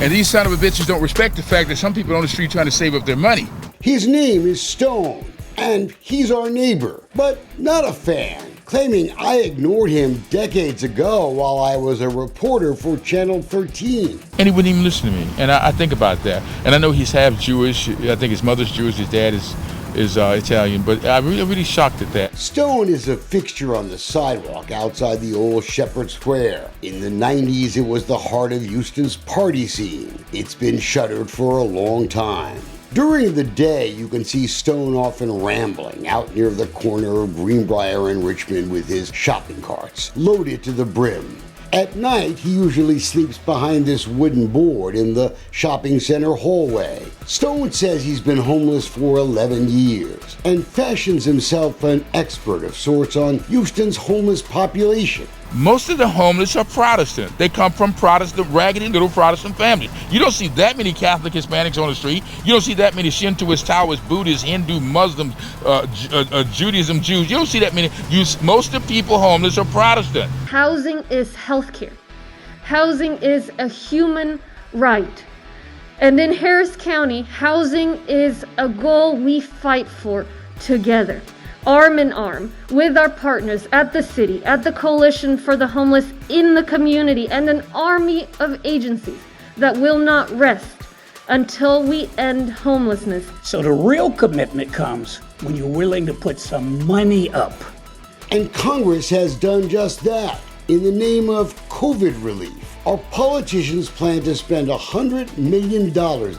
And these son of a bitches don't respect the fact that some people on the street trying to save up their money. His name is Stone, and he's our neighbor, but not a fan, claiming I ignored him decades ago while I was a reporter for Channel 13. And he wouldn't even listen to me. And I think about that. And I know he's half Jewish. I think his mother's Jewish, his dad is Italian, but I'm really shocked at that. Stone is a fixture on the sidewalk outside the old Shepherd Square. In the 90s, it was the heart of Houston's party scene. It's been shuttered for a long time. During the day, you can see Stone often rambling out near the corner of Greenbrier and Richmond with his shopping carts loaded to the brim. At night, he usually sleeps behind this wooden board in the shopping center hallway. Stone says he's been homeless for 11 years and fashions himself an expert of sorts on Houston's homeless population. Most of the homeless are Protestant. They come from Protestant, raggedy little Protestant families. You don't see that many Catholic Hispanics on the street. You don't see that many Shintoists, Taoists, Buddhists, Hindu, Muslims, Judaism, Jews. You don't see that many. Most of the people homeless are Protestant. Housing is healthcare. Housing is a human right. And in Harris County, housing is a goal we fight for together, arm in arm, with our partners at the city, at the Coalition for the Homeless, in the community, and an army of agencies that will not rest until we end homelessness. So the real commitment comes when you're willing to put some money up. And Congress has done just that in the name of COVID relief. Our politicians plan to spend $100 million,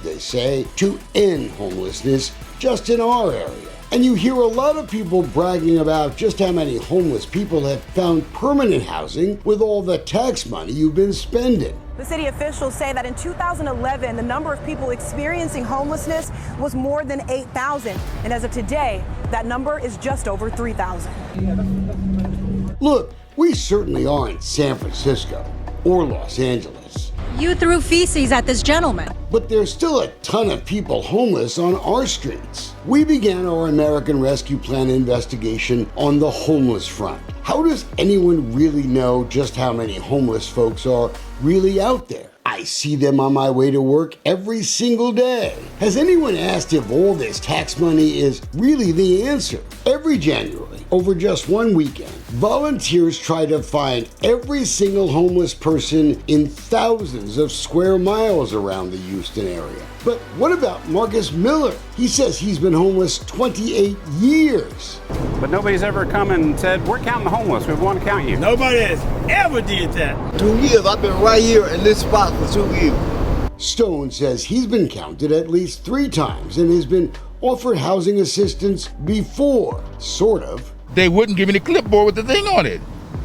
they say, to end homelessness just in our area. And you hear a lot of people bragging about just how many homeless people have found permanent housing with all the tax money you've been spending. The city officials say that in 2011, the number of people experiencing homelessness was more than 8,000. And as of today, that number is just over 3,000. Look, we certainly aren't San Francisco or Los Angeles. You threw feces at this gentleman. But there's still a ton of people homeless on our streets. We began our American Rescue Plan investigation on the homeless front. How does anyone really know just how many homeless folks are really out there? I see them on my way to work every single day. Has anyone asked if all this tax money is really the answer? Every January, over just one weekend, volunteers try to find every single homeless person in thousands of square miles around the Houston area. But what about Marcus Miller? He says he's been homeless 28 years. But nobody's ever come and said, we're counting the homeless, we want to count you. Nobody has ever did that. 2 years, I've been right here in this spot for 2 years. Stone says he's been counted at least 3 times and has been offered housing assistance before, sort of. They wouldn't give me the clipboard with the thing on it,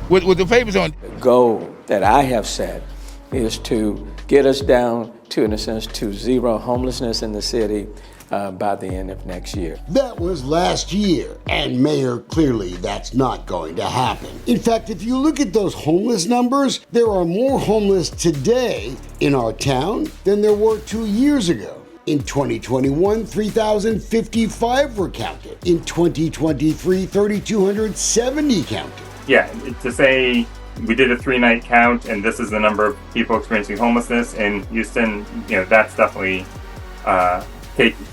with the papers on it. The goal that I have set is to get us down to, in a sense, to zero homelessness in the city by the end of next year. That was last year, and Mayor, clearly that's not going to happen. In fact, if you look at those homeless numbers, there are more homeless today in our town than there were 2 years ago. In 2021, 3,055 were counted. In 2023, 3,270 counted. Yeah, to say we did a 3-night count and this is the number of people experiencing homelessness in Houston, that's definitely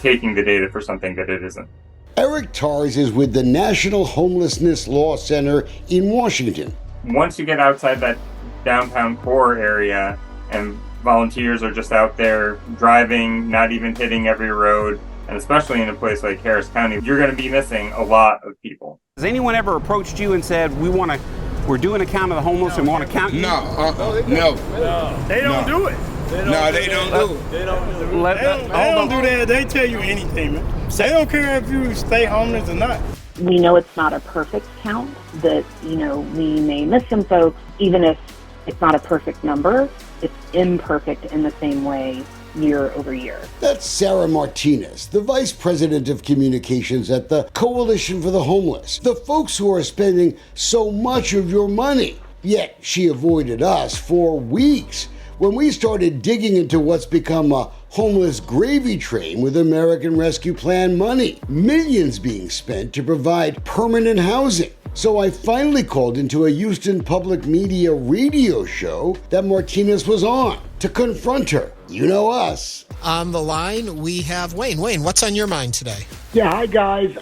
taking the data for something that it isn't. Eric Tars is with the National Homelessness Law Center in Washington. Once you get outside that downtown core area and volunteers are just out there driving, not even hitting every road, and especially in a place like Harris County, you're going to be missing a lot of people. Has anyone ever approached you and said, we're doing a count of the homeless and want to count you? No. They don't do it. They don't do it. They don't do that. They tell you anything, man. They don't care if you stay homeless or not. We know it's not a perfect count, that, we may miss some folks, even if it's not a perfect number, it's imperfect in the same way year over year. That's Sarah Martinez, the Vice President of Communications at the Coalition for the Homeless, the folks who are spending so much of your money. Yet she avoided us for weeks when we started digging into what's become a homeless gravy train with American Rescue Plan money, millions being spent to provide permanent housing. So I finally called into a Houston public media radio show that Martinez was on to confront her. You know us. On the line, we have Wayne. Wayne, what's on your mind today? Yeah, hi guys.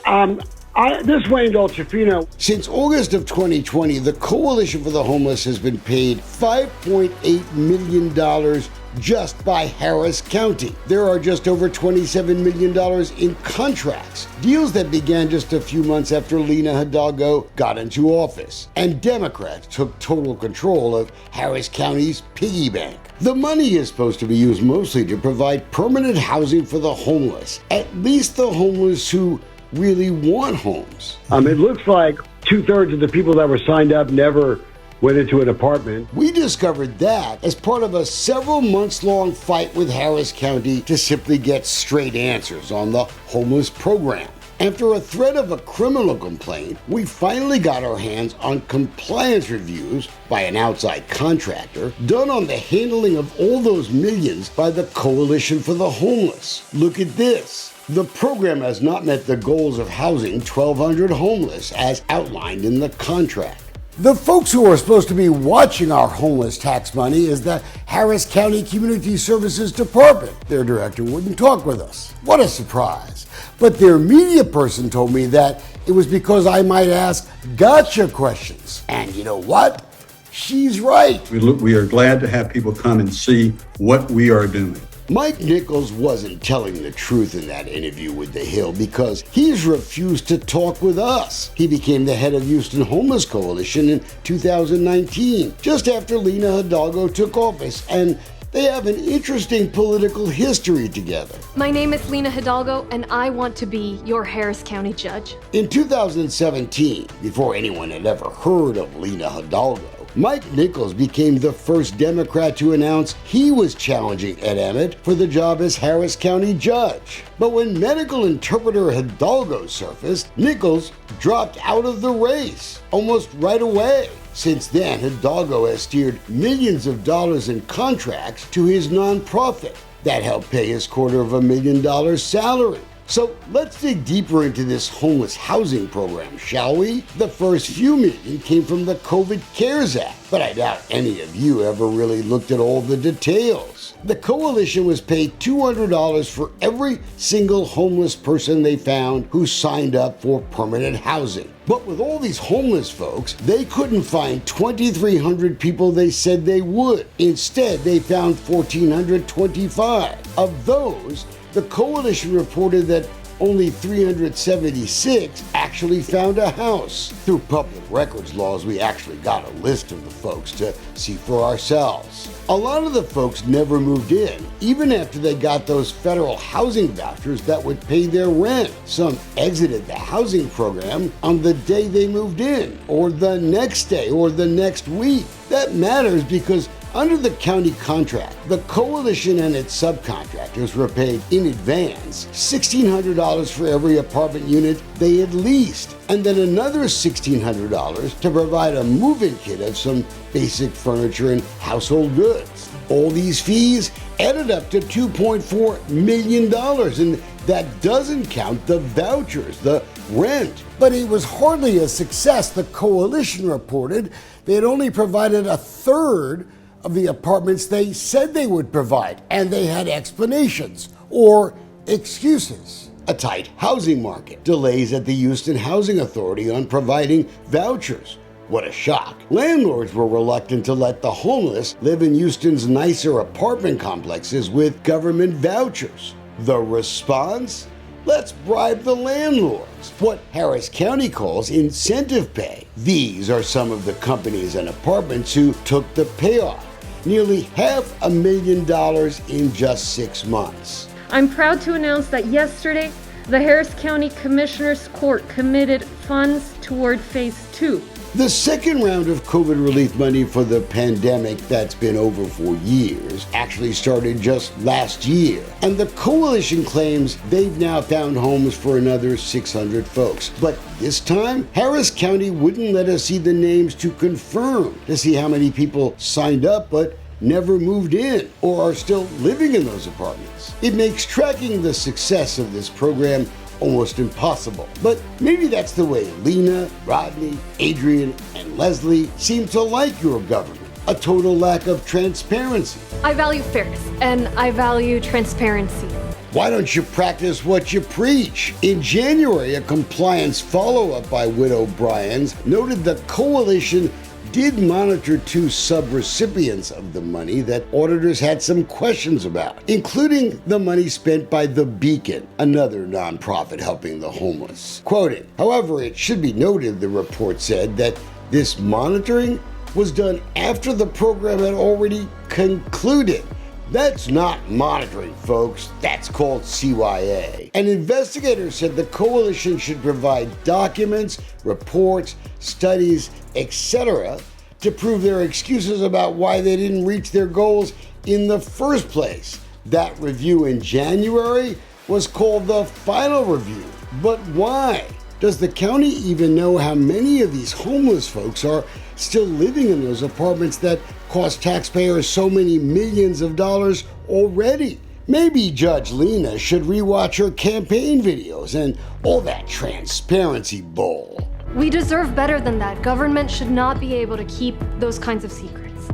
This is Wayne Dolcefino. Since August of 2020, the Coalition for the Homeless has been paid $5.8 million just by Harris County. There are just over $27 million in contracts, deals that began just a few months after Lina Hidalgo got into office, and Democrats took total control of Harris County's piggy bank. The money is supposed to be used mostly to provide permanent housing for the homeless, at least the homeless who really want homes. It looks like 2/3 of the people that were signed up never went into an apartment. We discovered that as part of a several months long fight with Harris County to simply get straight answers on the homeless program. After a threat of a criminal complaint, we finally got our hands on compliance reviews by an outside contractor done on the handling of all those millions by the Coalition for the Homeless. Look at this. The program has not met the goals of housing 1,200 homeless as outlined in the contract. The folks who are supposed to be watching our homeless tax money is the Harris County Community Services Department. Their director wouldn't talk with us. What a surprise. But their media person told me that it was because I might ask gotcha questions. And you know what? She's right. We are glad to have people come and see what we are doing. Mike Nichols wasn't telling the truth in that interview with The Hill because he's refused to talk with us. He became the head of Houston Homeless Coalition in 2019, just after Lina Hidalgo took office, and they have an interesting political history together. My name is Lina Hidalgo, and I want to be your Harris County judge. In 2017, before anyone had ever heard of Lina Hidalgo, Mike Nichols became the first Democrat to announce he was challenging Ed Emmett for the job as Harris County judge. But when medical interpreter Hidalgo surfaced, Nichols dropped out of the race almost right away. Since then, Hidalgo has steered millions of dollars in contracts to his nonprofit that helped pay his $250,000 salary. So let's dig deeper into this homeless housing program, shall we? The first few million came from the COVID CARES Act, but I doubt any of you ever really looked at all the details. The coalition was paid $200 for every single homeless person they found who signed up for permanent housing. But with all these homeless folks, they couldn't find 2,300 people they said they would. Instead, they found 1,425. Of those, the coalition reported that only 376 actually found a house. Through public records laws, we actually got a list of the folks to see for ourselves. A lot of the folks never moved in, even after they got those federal housing vouchers that would pay their rent. Some exited the housing program on the day they moved in, or the next day, or the next week. That matters because under the county contract, the coalition and its subcontractors were paid in advance $1,600 for every apartment unit they had leased, and then another $1,600 to provide a move-in kit of some basic furniture and household goods. All these fees added up to $2.4 million, and that doesn't count the vouchers, the rent. But it was hardly a success. The coalition reported they had only provided a third of the apartments they said they would provide, and they had explanations or excuses. A tight housing market, delays at the Houston Housing Authority on providing vouchers. What a shock. Landlords were reluctant to let the homeless live in Houston's nicer apartment complexes with government vouchers. The response? Let's bribe the landlords. What Harris County calls incentive pay. These are some of the companies and apartments who took the payoff. Nearly $500,000 in just 6 months. I'm proud to announce that yesterday, the Harris County Commissioner's Court committed funds toward Phase 2. The second round of COVID relief money for the pandemic that's been over for years actually started just last year. And the coalition claims they've now found homes for another 600 folks. But this time, Harris County wouldn't let us see the names to confirm to see how many people signed up but never moved in or are still living in those apartments. It makes tracking the success of this program almost impossible. But maybe that's the way Lina, Rodney, Adrian, and Leslie seem to like your government. a total lack of transparency. I value fairness, and I value transparency. Why don't you practice what you preach? In January, a compliance follow-up by Widow Bryans noted the coalition did monitor 2 sub-recipients of the money that auditors had some questions about, including the money spent by The Beacon, another nonprofit helping the homeless. Quoting, however, it should be noted, the report said, that this monitoring was done after the program had already concluded. That's not monitoring, folks. That's called CYA. And investigators said the coalition should provide documents, reports, studies, etc. to prove their excuses about why they didn't reach their goals in the first place. That review in January was called the final review. But why? Does the county even know how many of these homeless folks are still living in those apartments that cost taxpayers so many millions of dollars already? Maybe Judge Lena should rewatch her campaign videos and all that transparency bull. We deserve better than that. Government should not be able to keep those kinds of secrets.